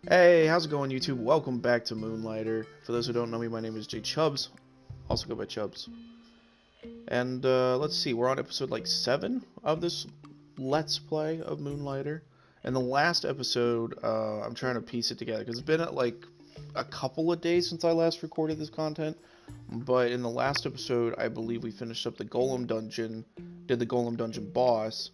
Hey, how's it going, YouTube? Welcome back to Moonlighter. For those who don't know me, my name is Jay Chubbs. Also go by Chubbs. And let's see, we're on episode like 7 of this Let's Play of Moonlighter. And the last episode, I'm trying to piece it together because it's been like a couple of days since I last recorded this content. But in the last episode, I believe we finished up the Golem Dungeon, did the Golem Dungeon boss,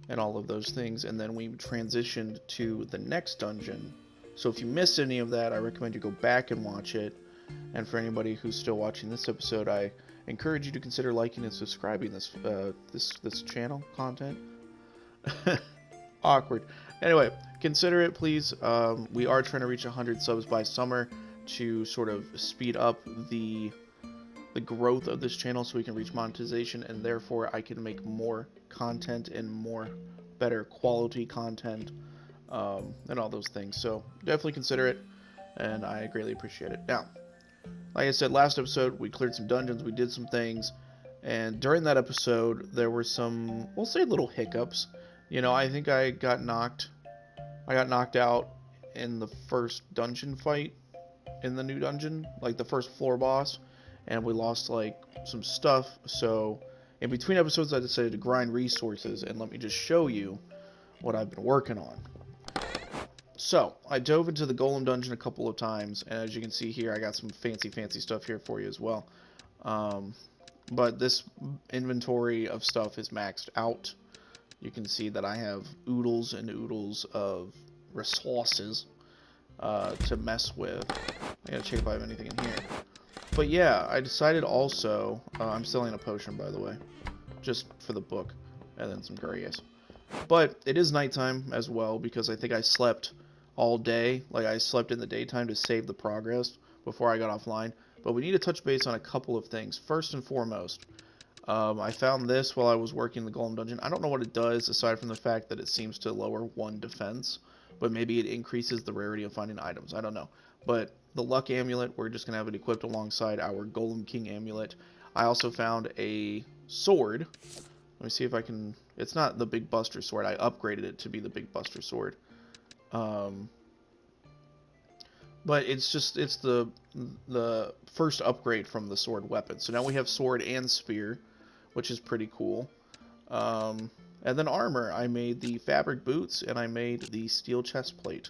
and all of those things. And then we transitioned to the next dungeon. So if you missed any of that, I recommend you go back and watch it. And for anybody who's still watching this episode, I encourage you to consider liking and subscribing this channel content. Awkward. Anyway, consider it, please. We are trying to reach 100 subs by summer to sort of speed up the growth of this channel so we can reach monetization, and therefore I can make more content and more better quality content. And all those things. So definitely consider it, and I greatly appreciate it. Now, like I said, last episode we cleared some dungeons, we did some things, and during that episode there were some, we'll say, little hiccups. You know, I think I got knocked out in the first dungeon fight in the new dungeon, like the first floor boss, and we lost like some stuff. So in between episodes I decided to grind resources, and let me just show you what I've been working on. So, I dove into the Golem Dungeon a couple of times, and as you can see here, I got some fancy stuff here for you as well. But this inventory of stuff is maxed out. You can see that I have oodles and oodles of resources to mess with. I gotta check if I have anything in here. But yeah, I decided also, I'm selling a potion, by the way, just for the book, and then some grays. But it is nighttime as well, because I think I slept all day. Like, I slept in the daytime to save the progress before I got offline. But we need to touch base on a couple of things. First and foremost, I found this while I was working the Golem Dungeon. I don't know what it does, aside from the fact that it seems to lower 1 defense. But maybe it increases the rarity of finding items. I don't know. But the Luck Amulet, we're just going to have it equipped alongside our Golem King Amulet. I also found a sword. Let me see if I can... It's not the Big Buster Sword. I upgraded it to be the Big Buster Sword. But it's the first upgrade from the sword weapon. So now we have sword and spear, which is pretty cool. And then armor. I made the fabric boots, and I made the steel chest plate.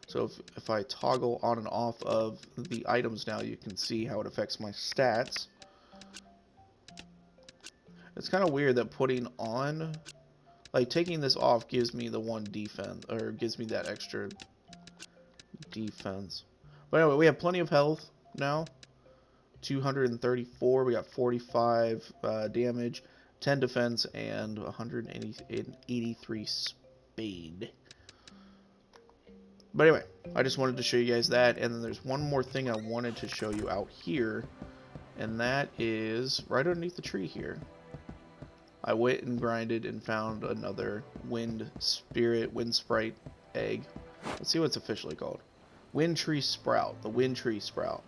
So if I toggle on and off of the items now, you can see how it affects my stats. It's kind of weird that putting on, like, taking this off gives me the 1 defense, or gives me that extra defense. But anyway, we have plenty of health now. 234, we got 45 damage, 10 defense, and 183 speed. But anyway, I just wanted to show you guys that, and then there's one more thing I wanted to show you out here, and that is right underneath the tree here. I went and grinded and found another wind sprite egg. Let's see what it's officially called. Wind tree sprout. The wind tree sprout.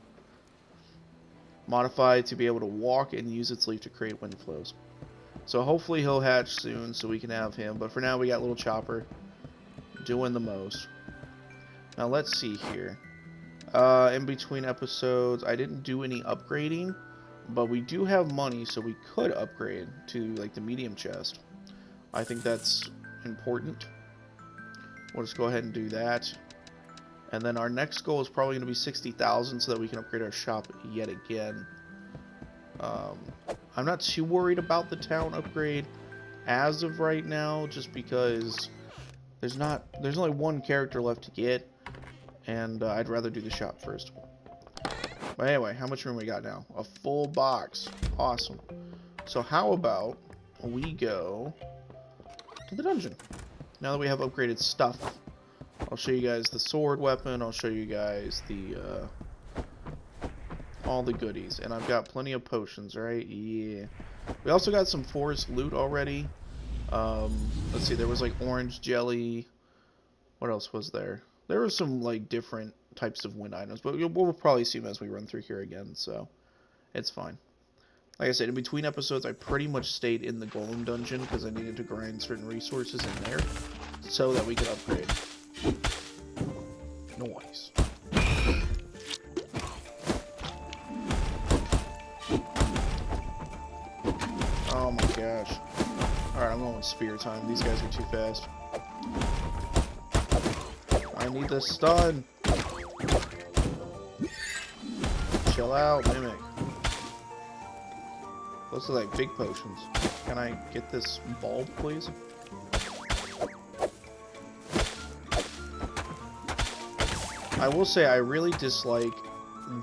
Modified to be able to walk and use its leaf to create wind flows. So hopefully he'll hatch soon so we can have him. But for now we got little Chopper doing the most. Now let's see here. In between episodes I didn't do any upgrading. But we do have money, so we could upgrade to, like, the medium chest. I think that's important. We'll just go ahead and do that. And then our next goal is probably going to be 60,000 so that we can upgrade our shop yet again. I'm not too worried about the town upgrade as of right now, just because there's only 1 character left to get, and I'd rather do the shop first. But anyway, how much room we got now? A full box. Awesome. So how about we go to the dungeon? Now that we have upgraded stuff, I'll show you guys the sword weapon. I'll show you guys the all the goodies. And I've got plenty of potions, right? Yeah. We also got some forest loot already. Let's see, there was like orange jelly. What else was there? There were some like different types of wind items, but we'll probably see them as we run through here again, so it's fine. Like I said, in between episodes I pretty much stayed in the Golem Dungeon because I needed to grind certain resources in there so that we could upgrade. Noise. Oh my gosh. Alright, I'm going with spear time. These guys are too fast. I need the stun. Chill out, Mimic. Those are like big potions. Can I get this bulb, please? I will say I really dislike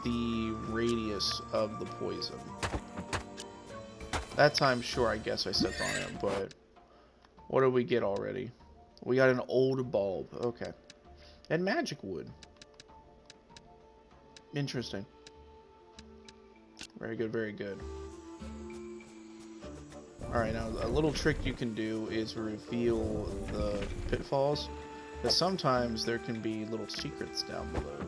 the radius of the poison. That time, sure, I guess I stepped on it, but what did we get already? We got an old bulb. Okay. And magic wood. Interesting. Very good, very good. Alright, now a little trick you can do is reveal the pitfalls. Because sometimes there can be little secrets down below.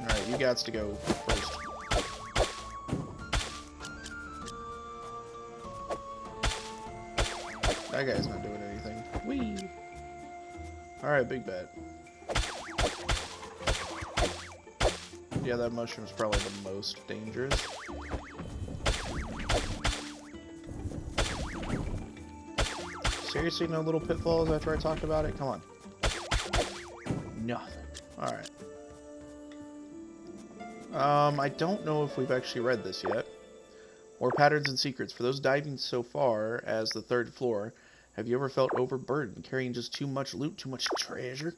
Alright, you gots to go first. That guy's not doing anything. Whee! Alright, big bet. Yeah, that mushroom's probably the most dangerous. Seriously, no little pitfalls after I talked about it? Come on. Nothing. Alright. I don't know if we've actually read this yet. More patterns and secrets. For those diving so far as the 3rd floor, have you ever felt overburdened, carrying just too much loot, too much treasure?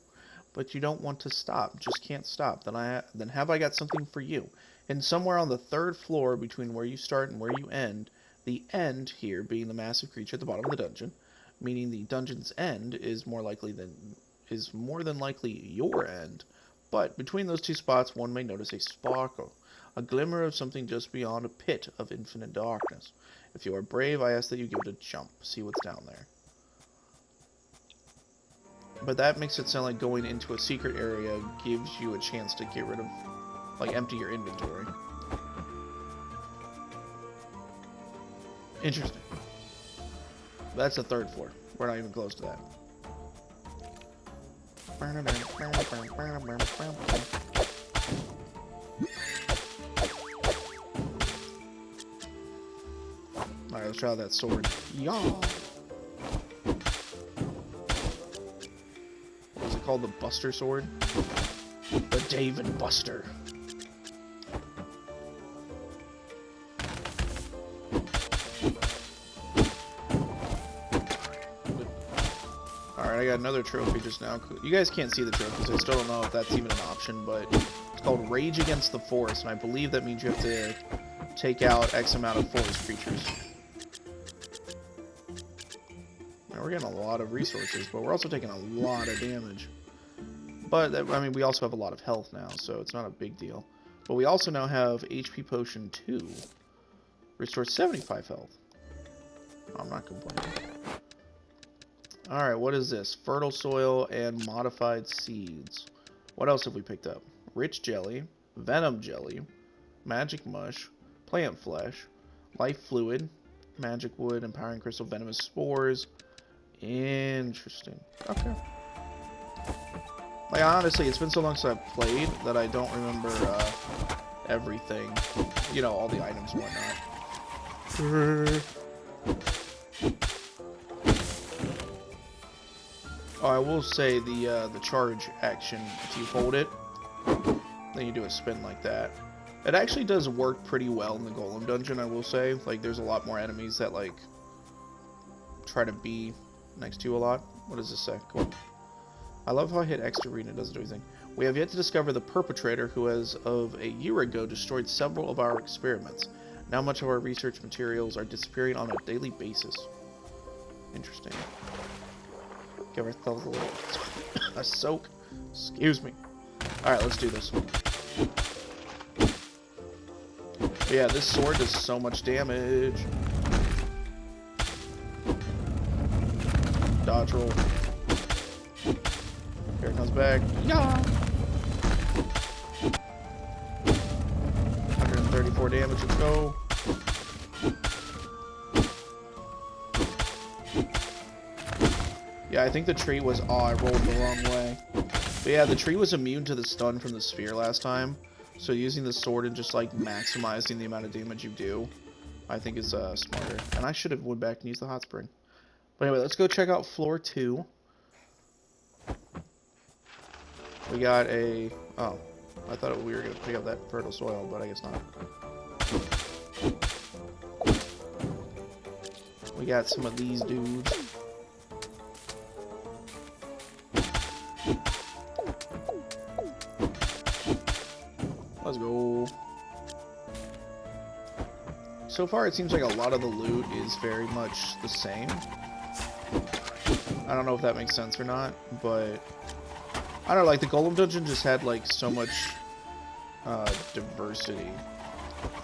But you don't want to stop, just can't stop. Then have I got something for you. And somewhere on the 3rd floor, between where you start and where you end, the end here being the massive creature at the bottom of the dungeon, meaning the dungeon's end is more than likely your end. But between those two spots, one may notice a sparkle, a glimmer of something just beyond a pit of infinite darkness. If you are brave, I ask that you give it a jump, see what's down there. But that makes it sound like going into a secret area gives you a chance to get rid of, like, empty your inventory. Interesting. That's the 3rd floor. We're not even close to that. Alright, let's try that sword. Yaw! Called the Buster Sword. The David Buster. Alright, I got another trophy just now. You guys can't see the trophies. I still don't know if that's even an option, but it's called Rage Against the Forest, and I believe that means you have to take out X amount of forest creatures. Now, we're getting a lot of resources, but we're also taking a lot of damage. But, I mean, we also have a lot of health now, so it's not a big deal. But we also now have HP Potion 2. Restores 75 health. I'm not complaining. Alright, what is this? Fertile soil and modified seeds. What else have we picked up? Rich jelly, venom jelly, magic mush, plant flesh, life fluid, magic wood, empowering crystal, venomous spores. Interesting. Okay. Like, honestly, it's been so long since I've played that I don't remember everything. You know, all the items and whatnot. Oh, I will say the charge action, if you hold it, then you do a spin like that. It actually does work pretty well in the Golem dungeon, I will say. Like, there's a lot more enemies that, like, try to be next to you a lot. What does this say? Come on. I love how I hit X to read and it doesn't do anything. We have yet to discover the perpetrator who, as of a year ago, destroyed several of our experiments. Now much of our research materials are disappearing on a daily basis. Interesting. Give ourselves a little a soak. Excuse me. Alright, let's do this. But yeah, this sword does so much damage. Dodge roll. Here it comes back. Yeah. 134 damage. Let's go. Yeah, I think the tree was... Oh, I rolled the wrong way. But yeah, the tree was immune to the stun from the sphere last time. So using the sword and just, like, maximizing the amount of damage you do, I think is smarter. And I should have went back and used the hot spring. But anyway, let's go check out floor 2. We got a... Oh, I thought we were going to pick up that fertile soil, but I guess not. We got some of these dudes. Let's go. So far, it seems like a lot of the loot is very much the same. I don't know if that makes sense or not, but... I don't know, like, the Golem Dungeon just had, like, so much diversity,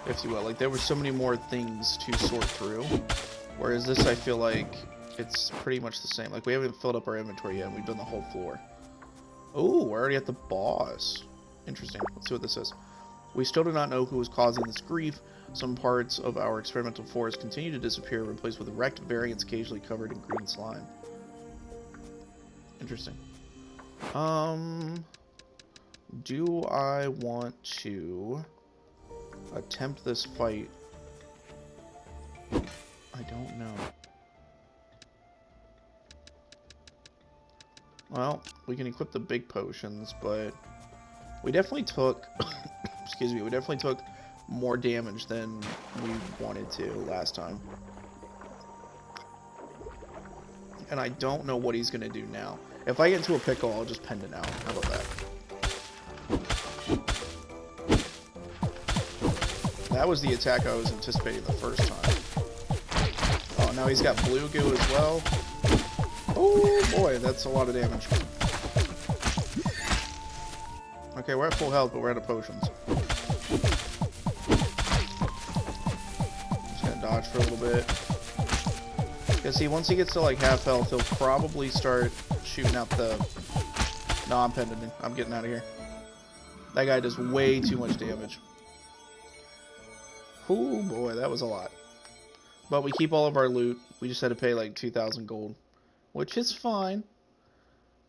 if you will. Like, there were so many more things to sort through. Whereas this, I feel like it's pretty much the same. Like, we haven't filled up our inventory yet, and we've done the whole floor. Oh, we're already at the boss. Interesting. Let's see what this says. We still do not know who is causing this grief. Some parts of our experimental forest continue to disappear, replaced with wrecked variants occasionally covered in green slime. Interesting. Do I want to attempt this fight? I don't know. Well, we can equip the big potions, but we definitely took, excuse me, we definitely took more damage than we wanted to last time. And I don't know what he's going to do now. If I get into a pickle, I'll just pendant out. How about that? That was the attack I was anticipating the first time. Oh, now he's got blue goo as well. Oh boy, that's a lot of damage. Okay, we're at full health, but we're out of potions. Just gonna dodge for a little bit. Because see, once he gets to like half health, he'll probably start shooting out the... No, I'm pendanting. I'm getting out of here. That guy does way too much damage. Oh boy, that was a lot. But we keep all of our loot. We just had to pay like 2,000 gold. Which is fine.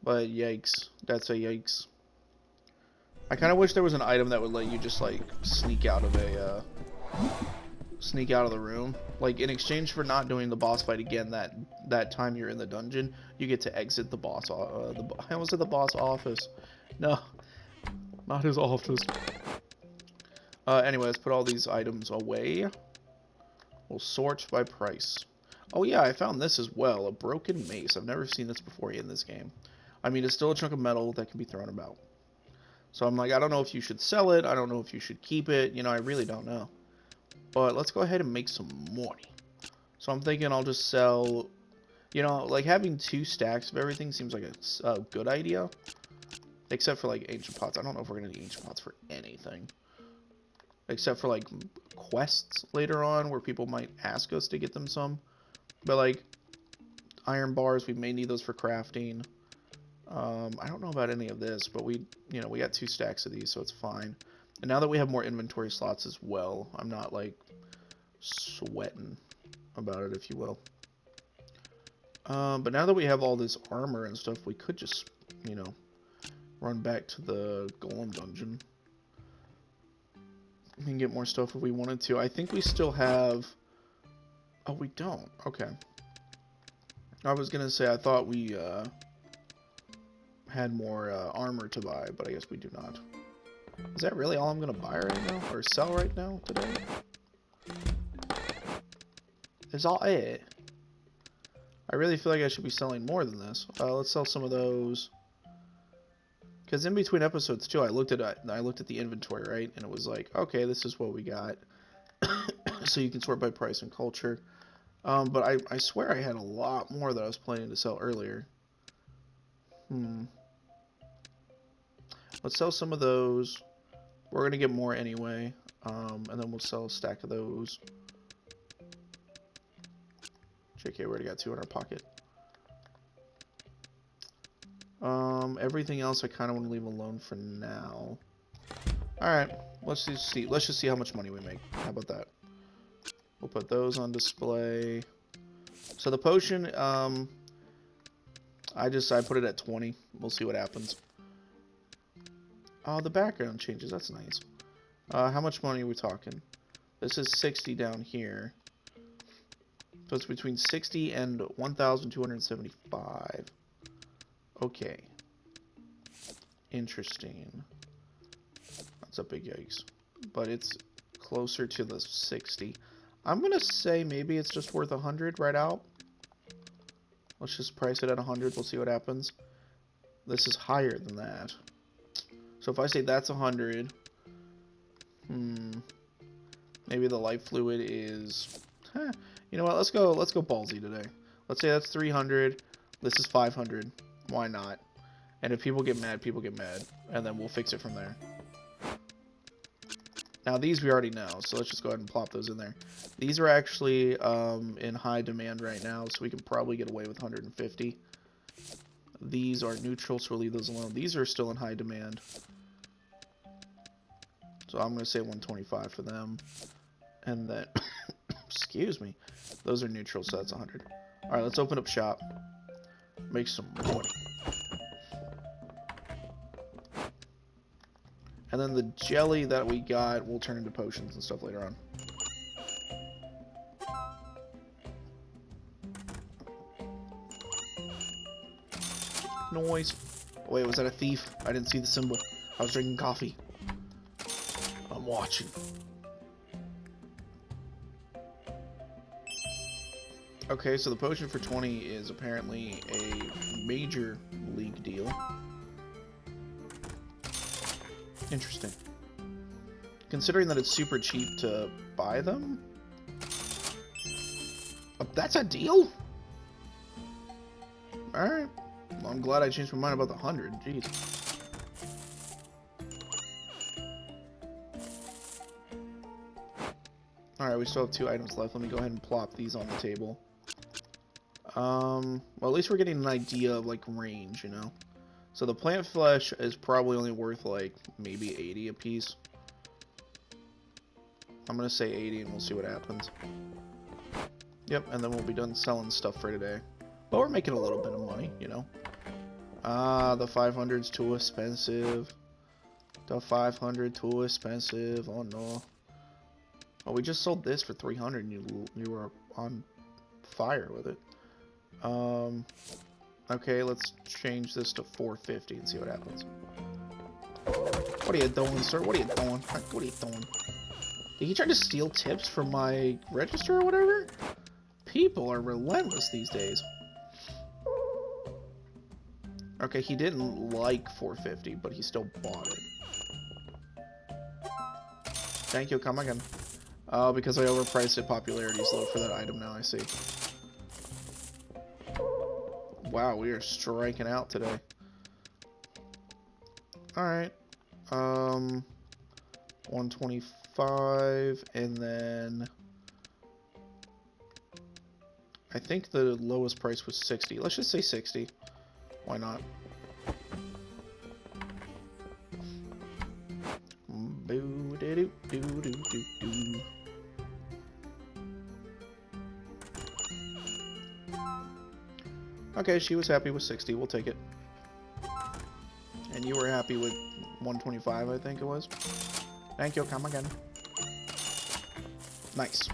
But yikes. That's a yikes. I kind of wish there was an item that would let you just like sneak out of a... sneak out of the room. Like in exchange for not doing the boss fight again that time you're in the dungeon, you get to exit the boss... I almost said the boss office. No. Not his office. Anyway, let's put all these items away. We'll sort by price. Oh yeah, I found this as well. A broken mace. I've never seen this before in this game. I mean, it's still a chunk of metal that can be thrown about. So I'm like, I don't know if you should sell it. I don't know if you should keep it. You know, I really don't know. But let's go ahead and make some money. So I'm thinking I'll just sell... You know, like having 2 stacks of everything seems like a good idea. Except for like ancient pots. I don't know if we're going to need ancient pots for anything. Except for like quests later on where people might ask us to get them some. But like iron bars, we may need those for crafting. I don't know about any of this, but we got 2 stacks of these, so it's fine. And now that we have more inventory slots as well, I'm not like sweating about it, if you will. But now that we have all this armor and stuff, we could just, you know, run back to the Golem Dungeon. We can get more stuff if we wanted to. I think we still have... Oh, we don't. Okay. I was going to say, I thought we had more armor to buy, but I guess we do not. Is that really all I'm going to buy right now? Or sell right now, today? Is all it? I really feel like I should be selling more than this. Let's sell some of those. Because in between episodes, too, I looked at the inventory, right? And it was like, okay, this is what we got. So you can sort by price and culture. But I swear I had a lot more that I was planning to sell earlier. Let's sell some of those. We're going to get more anyway. And then we'll sell a stack of those. JK, we already got 2 in our pocket. Everything else I kind of want to leave alone for now. Alright, let's just see how much money we make. How about that? We'll put those on display. So the potion, I put it at 20. We'll see what happens. Oh, the background changes. That's nice. How much money are we talking? This is 60 down here. So it's between 60 and 1,275. Okay. Interesting. That's a big yikes. But it's closer to the 60. I'm gonna say maybe it's just worth 100 right out. Let's just price it at 100. We'll see what happens. This is higher than that. So if I say that's 100, maybe the light fluid is, you know what? Let's go ballsy today. Let's say that's 300. This is 500. Why not? And if people get mad, and then we'll fix it from there. Now these we already know, so let's just go ahead and plop those in there. These are actually in high demand right now, so we can probably get away with 150. These are neutral, so we'll leave those alone. These are still in high demand. So I'm going to say 125 for them. And then, excuse me, those are neutral, so that's 100. Alright, let's open up shop. Make some money. And then the jelly that we got will turn into potions and stuff later on. Noise. Wait, was that a thief? I didn't see the symbol. I was drinking coffee. I'm watching. Okay, so the potion for 20 is apparently a major league deal. Interesting. Considering that it's super cheap to buy them? That's a deal? Alright. Well, I'm glad I changed my mind about the 100. Jeez. Alright, we still have 2 items left. Let me go ahead and plop these on the table. Well, at least we're getting an idea of, like, range, you know? So the plant flesh is probably only worth, like, maybe 80 a piece. I'm gonna say 80 and we'll see what happens. Yep, and then we'll be done selling stuff for today. But we're making a little bit of money, you know? The 500's too expensive. The 500 too expensive. Oh, no. Oh, we just sold this for 300 and you were on fire with it. Okay, let's change this to 450 and see what happens. What are you doing, sir? What are you doing? What are you doing? Did he try to steal tips from my register or whatever? People are relentless these days. Okay, he didn't like 450, but he still bought it. Thank you, come again. Oh, because I overpriced it, popularity is low for that item now, I see. Wow, we are striking out today. Alright. 125, and then I think the lowest price was 60. Let's just say 60. Why not? Boo-doo-doo-doo-doo-doo. Okay, she was happy with 60. We'll take it. And you were happy with 125, I think it was. Thank you. Come again. Nice.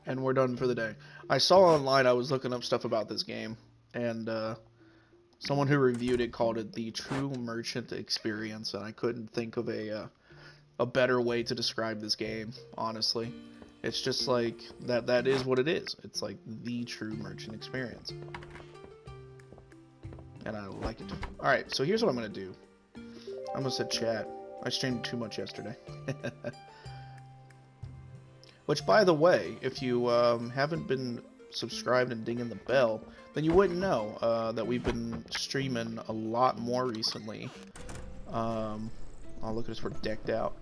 And we're done for the day. I saw online, I was looking up stuff about this game, and someone who reviewed it called it the true merchant experience, and I couldn't think of a better way to describe this game, honestly. It's just like, that is what it is. It's like the true merchant experience. And I like it. Alright, so here's what I'm going to do. I almost said chat. I streamed too much yesterday. Which, by the way, if you haven't been subscribed and dinging the bell, then you wouldn't know that we've been streaming a lot more recently. Oh, look at us, we're decked out.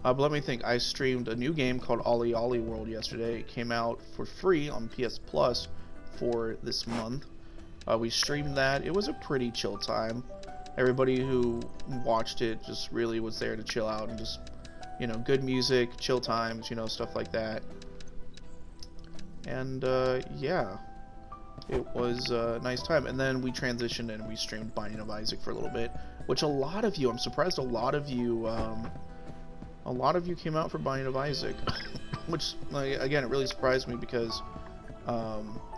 But let me think. I streamed a new game called Ollie Ollie World yesterday. It came out for free on PS Plus for this month. We streamed that. It was a pretty chill time. Everybody who watched it just really was there to chill out and just, you know, good music, chill times, you know, stuff like that. And, yeah. it was a nice time. And then we transitioned and we streamed Binding of Isaac for a little bit, which a lot of you, I'm surprised a lot of you came out for Binding of Isaac, which, like, again, it really surprised me because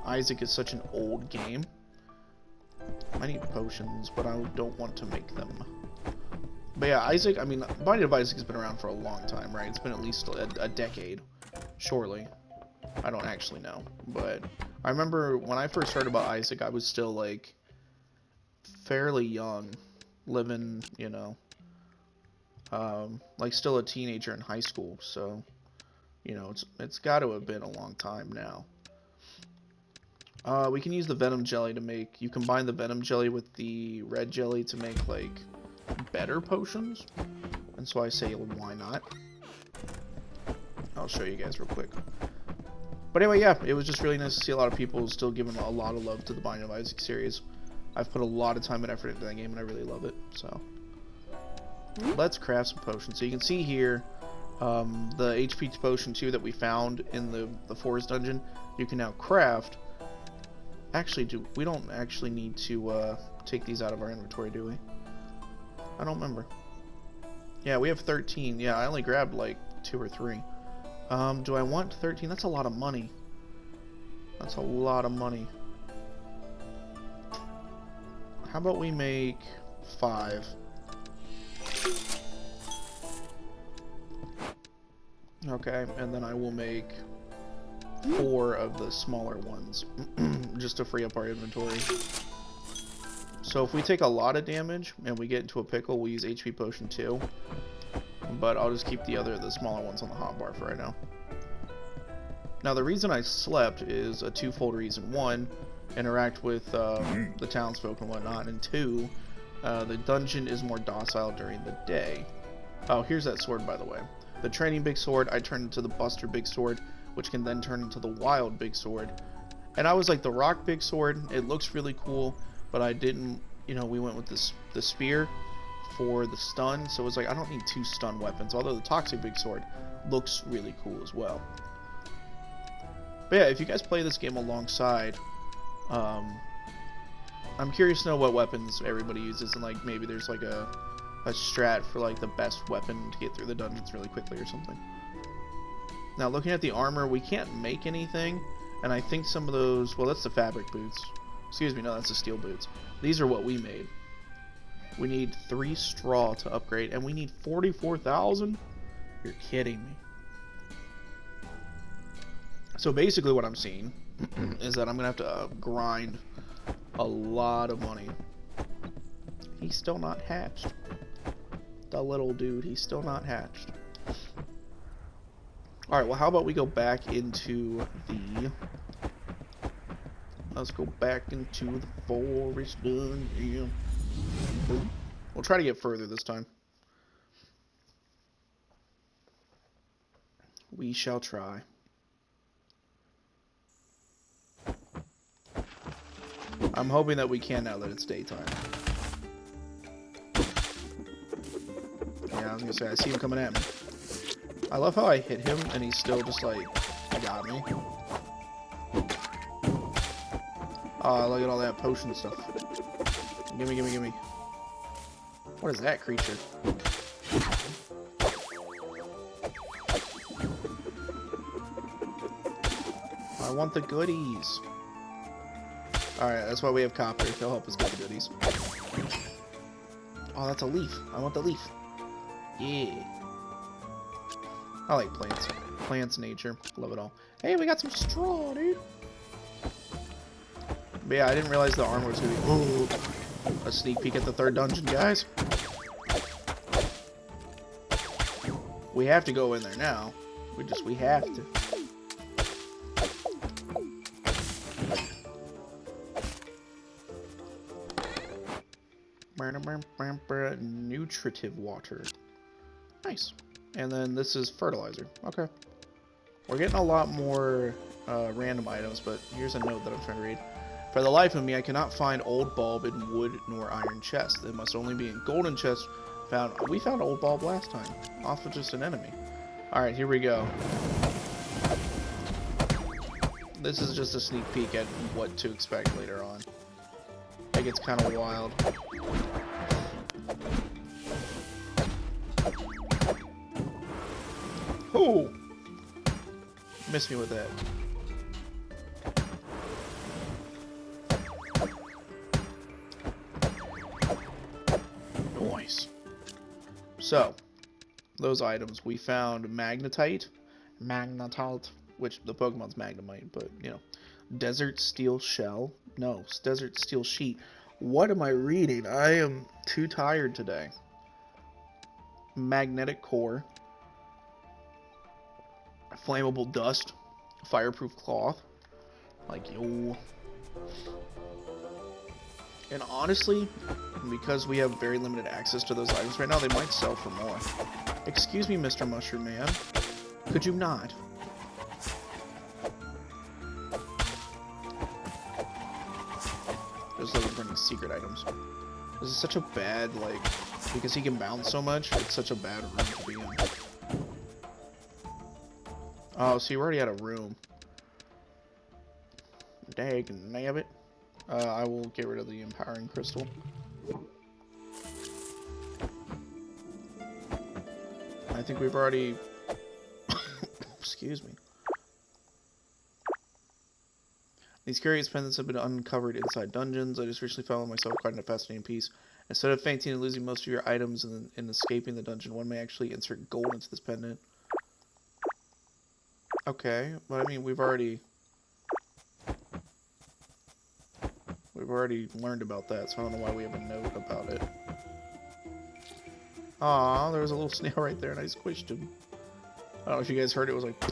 Isaac is such an old game. I need potions, but I don't want to make them. But yeah, Isaac, I mean, Binding of Isaac has been around for a long time, right? It's been at least a decade, surely. I don't actually know, but I remember when I first heard about Isaac, I was still, like, fairly young, living, you know, like, still a teenager in high school, so, you know, it's got to have been a long time now. We can use the Venom Jelly to make, you combine the Venom Jelly with the Red Jelly to make, like, better potions, and so I say, why not? I'll show you guys real quick. But anyway, yeah, it was just really nice to see a lot of people still giving a lot of love to the Binding of Isaac series. I've put a lot of time and effort into that game, and I really love it, so. Let's craft some potions. So you can see here, the HP potion 2 that we found in the forest dungeon, you can now craft. Actually, we don't actually need to take these out of our inventory, do we? I don't remember. Yeah, we have 13. Yeah, I only grabbed like 2 or 3. Do I want 13? That's a lot of money. That's a lot of money. How about we make 5? Okay, and then I will make 4 of the smaller ones, just to free up our inventory. So if we take a lot of damage and we get into a pickle, we'll use HP potion 2. But I'll just keep the smaller ones on the hotbar for right now. Now the reason I slept is a twofold reason. 1, interact with the townsfolk and whatnot, and 2, the dungeon is more docile during the day. Oh, here's that sword, by the way. The training big sword, I turned into the Buster big sword, which can then turn into the wild big sword. And I was like, the rock big sword, it looks really cool, but I didn't, you know, we went with the spear for the stun, so it was like, I don't need 2 stun weapons, although the toxic big sword looks really cool as well. But yeah, if you guys play this game alongside, I'm curious to know what weapons everybody uses, and like maybe there's like a strat for like the best weapon to get through the dungeons really quickly or something. Now looking at the armor, we can't make anything, and I think some of those, well, that's the fabric boots. Excuse me, no, that's the steel boots. These are what we made. We need 3 straw to upgrade, and we need 44,000? You're kidding me. So basically what I'm seeing is that I'm going to have to grind a lot of money. He's still not hatched. The little dude, he's still not hatched. Alright, well, how about we go back into the... Let's go back into the forest dungeon. We'll try to get further this time. We shall try. I'm hoping that we can now that it's daytime. Yeah, I was gonna say, I see him coming at me. I love how I hit him and he's still just like, got me. Oh, look at all that potion stuff. Gimme, gimme, gimme. What is that creature? I want the goodies. Alright, that's why we have Copper. He'll help us get the goodies. Oh, that's a leaf. I want the leaf. Yeah. I like plants. Plants, nature. Love it all. Hey, we got some straw, dude. But yeah, I didn't realize the armor was going to be... Ooh, a sneak peek at the 3rd dungeon, guys. We have to go in there now. We have to. Nutritive water. Nice. And then this is fertilizer. Okay. We're getting a lot more random items, but here's a note that I'm trying to read. For the life of me, I cannot find old bulb in wood nor iron chest. It must only be in golden chest found. We found old bulb last time, off of just an enemy. Alright, here we go. this is just a sneak peek at what to expect later on. It gets kind of wild. Oh! Missed me with that. Nice. So, those items. We found Magnetite, which the Pokemon's Magnemite, but, you know. Desert Steel Shell. No, Desert Steel Sheet. What am I reading? I am too tired today. Magnetic Core. Flammable Dust. Fireproof Cloth. Like, yo. And honestly, because we have very limited access to those items right now, they might sell for more. Excuse me, Mr. Mushroom Man. Could you not? Just looking for any secret items. This is such a bad, like, because he can bounce so much, it's such a bad room to be in. Oh, so you already had a room. Dag nabbit. I will get rid of the empowering crystal. I think we've already... Excuse me. These curious pendants have been uncovered inside dungeons. I just recently found myself quite in a fascinating piece. Instead of fainting and losing most of your items in escaping the dungeon, one may actually insert gold into this pendant. Okay, but I mean, we've already learned about that, so I don't know why we have a note about it. Aw, there was a little snail right there, and I squished him. I don't know if you guys heard it, was like...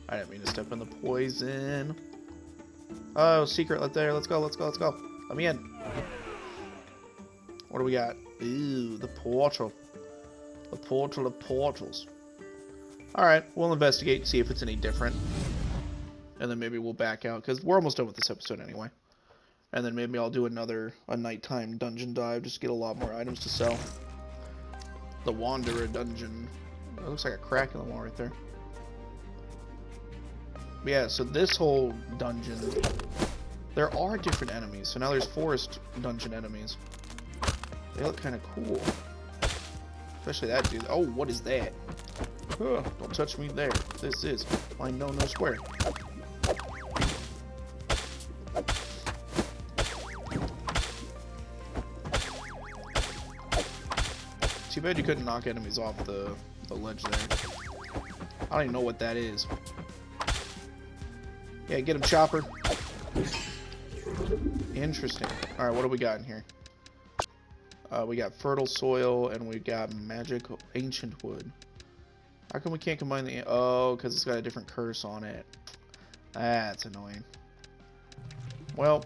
I didn't mean to step in the poison. Oh, secret right there. Let's go, let's go, let's go. Let me in. What do we got? Ooh, the portal. The portal of portals. Alright, we'll investigate, see if it's any different. And then maybe we'll back out, because we're almost done with this episode anyway. And then maybe I'll do a nighttime dungeon dive, just to get a lot more items to sell. The Wanderer dungeon. It looks like a crack in the wall right there. But yeah, so this whole dungeon, there are different enemies. So now there's forest dungeon enemies. They look kind of cool. Especially that dude. Oh, what is that? Huh, don't touch me there. This is my no square. Too bad you couldn't knock enemies off the ledge there. I don't even know what that is. Yeah, get him, Chopper. Interesting. Alright, what do we got in here? We got fertile soil, and we got magic ancient wood. How come we can't combine the... Oh, because it's got a different curse on it. That's annoying. Well,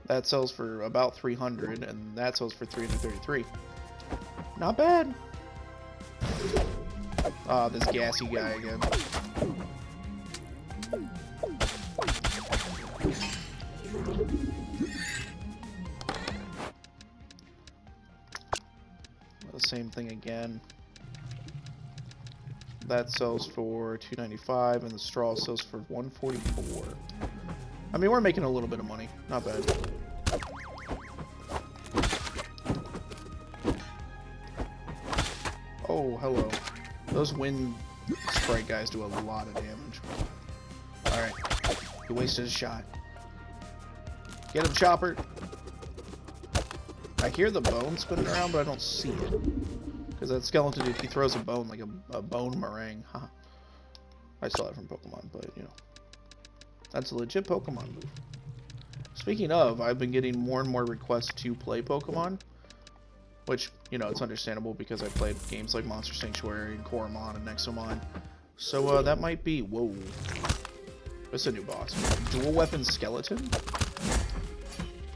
that sells for about 300, and that sells for 333. Not bad. Ah, this gassy guy again. The same thing again. That sells for 295, and the straw sells for 144. I mean, we're making a little bit of money. Not bad. Oh, hello. Those wind sprite guys do a lot of damage. Alright. He wasted his shot. Get him, Chopper! I hear the bone spinning around, but I don't see it. Because that skeleton dude, he throws a bone like a bone meringue. Haha. I saw that from Pokemon, but, you know. That's a legit Pokemon move. Speaking of, I've been getting more and more requests to play Pokemon. Which, you know, it's understandable because I played games like Monster Sanctuary and Coromon and Nexomon. So, that might be... Whoa. It's a new boss. Dual Weapon Skeleton?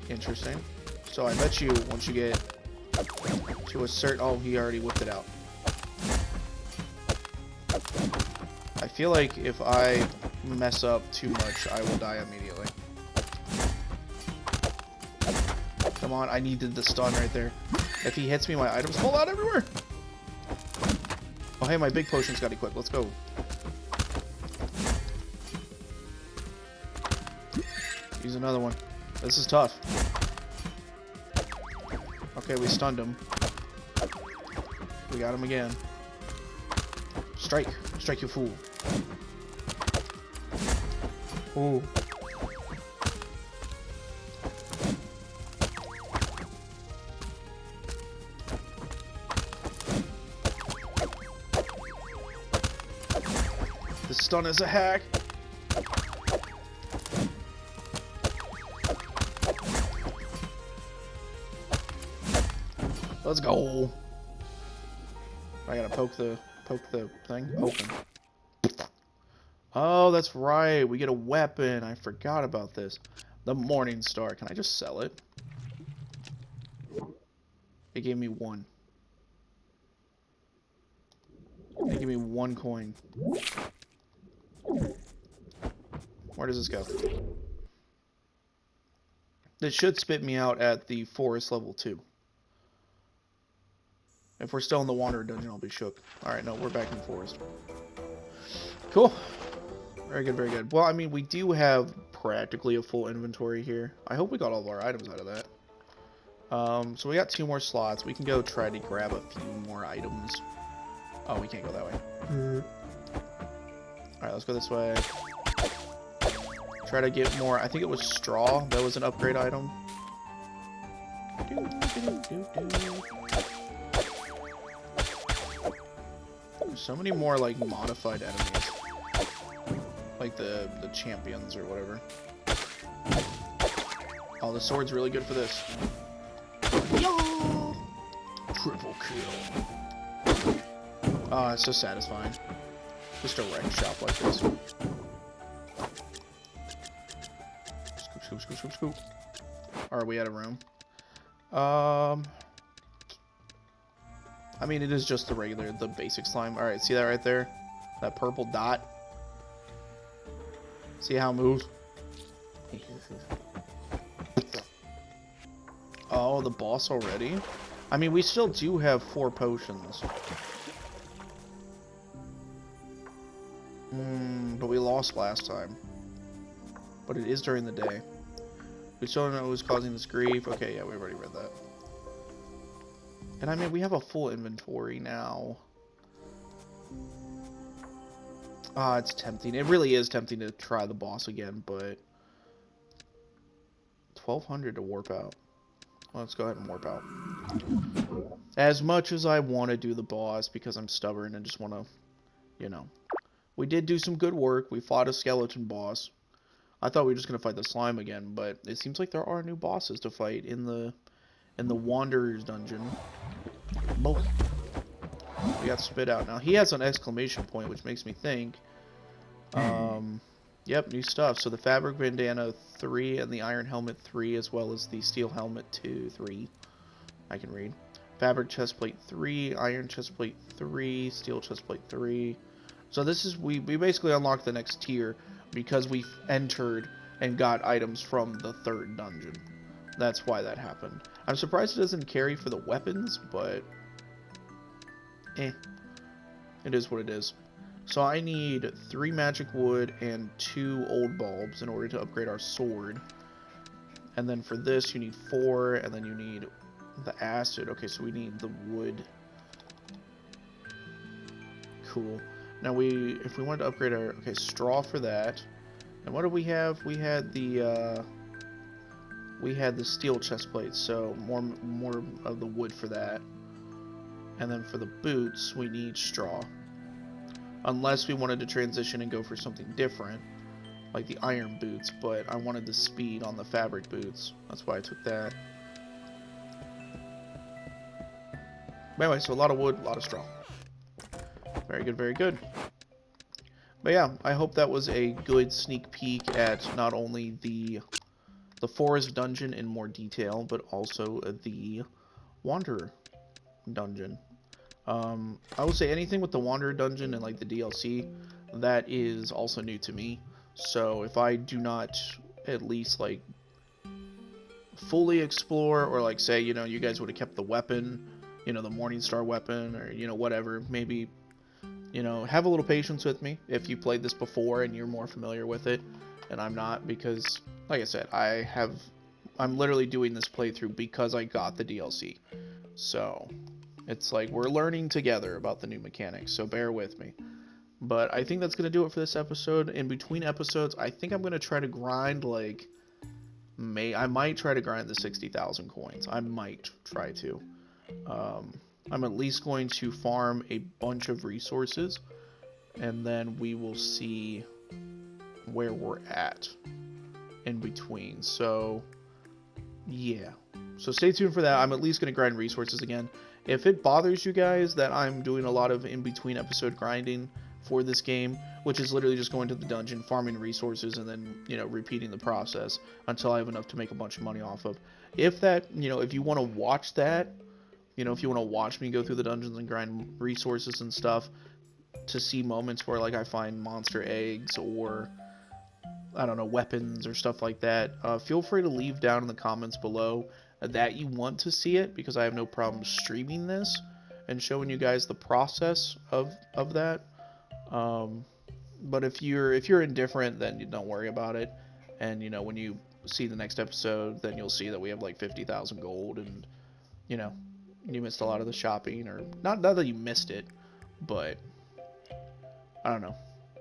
Interesting. So I bet you, once you get to a certain... Oh, he already whipped it out. I feel like if I mess up too much, I will die immediately. Come on, I needed the stun right there. If he hits me, my items fall out everywhere. Oh, hey, my big potion's got equipped. Let's go. Use another one. This is tough. Okay, we stunned him. We got him again. Strike. Strike, you fool. Ooh. The stun is a hack. Let's go. I gotta poke the thing open. Oh, that's right. We get a weapon. I forgot about this. The Morning Star. Can I just sell it? It gave me one. It gave me 1 coin. Where does this go? This should spit me out at the forest level 2. If we're still in the Wanderer dungeon, I'll be shook. Alright, no, we're back in the forest. Cool. Very good, very good. Well, I mean, we do have practically a full inventory here. I hope we got all of our items out of that. So we got 2 more slots. We can go try to grab a few more items. Oh, we can't go that way. Alright, let's go this way. Try to get more. I think it was straw. That was an upgrade item. There's so many more, like, modified enemies. Like the champions or whatever. Oh, the sword's really good for this. Yo! Triple kill. Oh, it's so satisfying. Just a wreck shop like this. Scoop, scoop, scoop, scoop. Are we out of room? I mean, it is just the basic slime. Alright, see that right there? That purple dot? See how it moves? Oh, the boss already? I mean, we still do have 4 potions. But we lost last time. But it is during the day. We still don't know who's causing this grief. Okay, yeah, we've already read that. And I mean, we have a full inventory now. Ah, it's tempting. It really is tempting to try the boss again, but 1200 to warp out. Well, let's go ahead and warp out. As much as I want to do the boss because I'm stubborn and just want to, you know. We did do some good work. We fought a skeleton boss. I thought we were just going to fight the slime again, but it seems like there are new bosses to fight in the Wanderer's dungeon. Boom. We got spit out. Now, he has an exclamation point, which makes me think. Yep, new stuff. So the fabric bandana 3 and the iron helmet 3, as well as the steel helmet 3. I can read. Fabric chestplate 3, iron chestplate 3, steel chestplate 3. So this is, we basically unlocked the next tier because we entered and got items from the 3rd dungeon. That's why that happened. I'm surprised it doesn't carry for the weapons, but it is what it is. So I need 3 magic wood and 2 old bulbs in order to upgrade our sword. And then for this you need 4, and then you need the acid. Okay, so we need the wood. Cool. Now if we wanted to upgrade our, okay, straw for that. And what do we have? We had the steel chest plate, so more of the wood for that. And then for the boots, we need straw. Unless we wanted to transition and go for something different, like the iron boots, but I wanted the speed on the fabric boots. That's why I took that. But anyway, so a lot of wood, a lot of straw. Very good, very good. But yeah, I hope that was a good sneak peek at not only the forest dungeon in more detail, but also the Wanderer dungeon. I would say anything with the Wanderer dungeon and like the DLC, that is also new to me. So if I do not at least like fully explore, or like say, you know, you guys would have kept the weapon, you know, the Morningstar weapon, or, you know, whatever, maybe, you know, have a little patience with me if you played this before and you're more familiar with it. and I'm not, because, like I said, I'm literally doing this playthrough because I got the DLC. So, it's like we're learning together about the new mechanics, so bear with me. But I think that's going to do it for this episode. In between episodes, I think I'm going to try to grind, like, I might try to grind the 60,000 coins. I might try to. I'm at least going to farm a bunch of resources, and then we will see where we're at in between. So, yeah. So stay tuned for that. I'm at least going to grind resources again. If it bothers you guys that I'm doing a lot of in-between episode grinding for this game, which is literally just going to the dungeon, farming resources, and then, you know, repeating the process until I have enough to make a bunch of money off of. If that, you know, if you want to watch that, you know, if you want to watch me go through the dungeons and grind resources and stuff to see moments where, like, I find monster eggs or, I don't know, weapons or stuff like that, feel free to leave down in the comments below that you want to see it, because I have no problem streaming this and showing you guys the process of that. But if you're indifferent, then you don't worry about it. And, you know, when you see the next episode, then you'll see that we have like 50,000 gold, and, you know, you missed a lot of the shopping, or not that you missed it, but I don't know.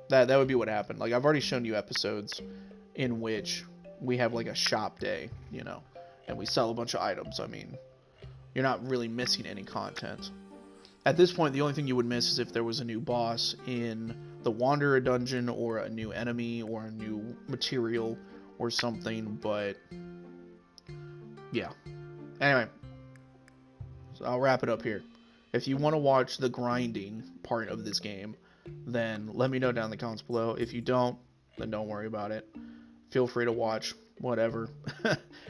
That would be what happened. Like, I've already shown you episodes in which we have like a shop day, you know, and we sell a bunch of items. I mean, you're not really missing any content. At this point, the only thing you would miss is if there was a new boss in the Wanderer dungeon, or a new enemy, or a new material, or something, but yeah. Anyway, so I'll wrap it up here. If you want to watch the grinding part of this game, then let me know down in the comments below. If you don't, then don't worry about it. Feel free to watch whatever.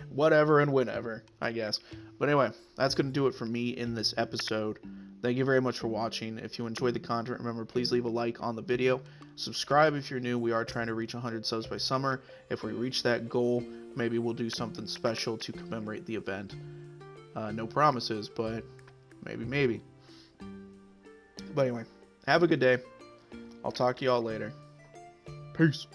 Whatever and whenever, I guess. But anyway, that's going to do it for me in this episode. Thank you very much for watching. If you enjoyed the content, remember, please leave a like on the video. Subscribe if you're new. We are trying to reach 100 subs by summer. If we reach that goal, maybe we'll do something special to commemorate the event. No promises, but maybe. But anyway, have a good day. I'll talk to y'all later. Peace.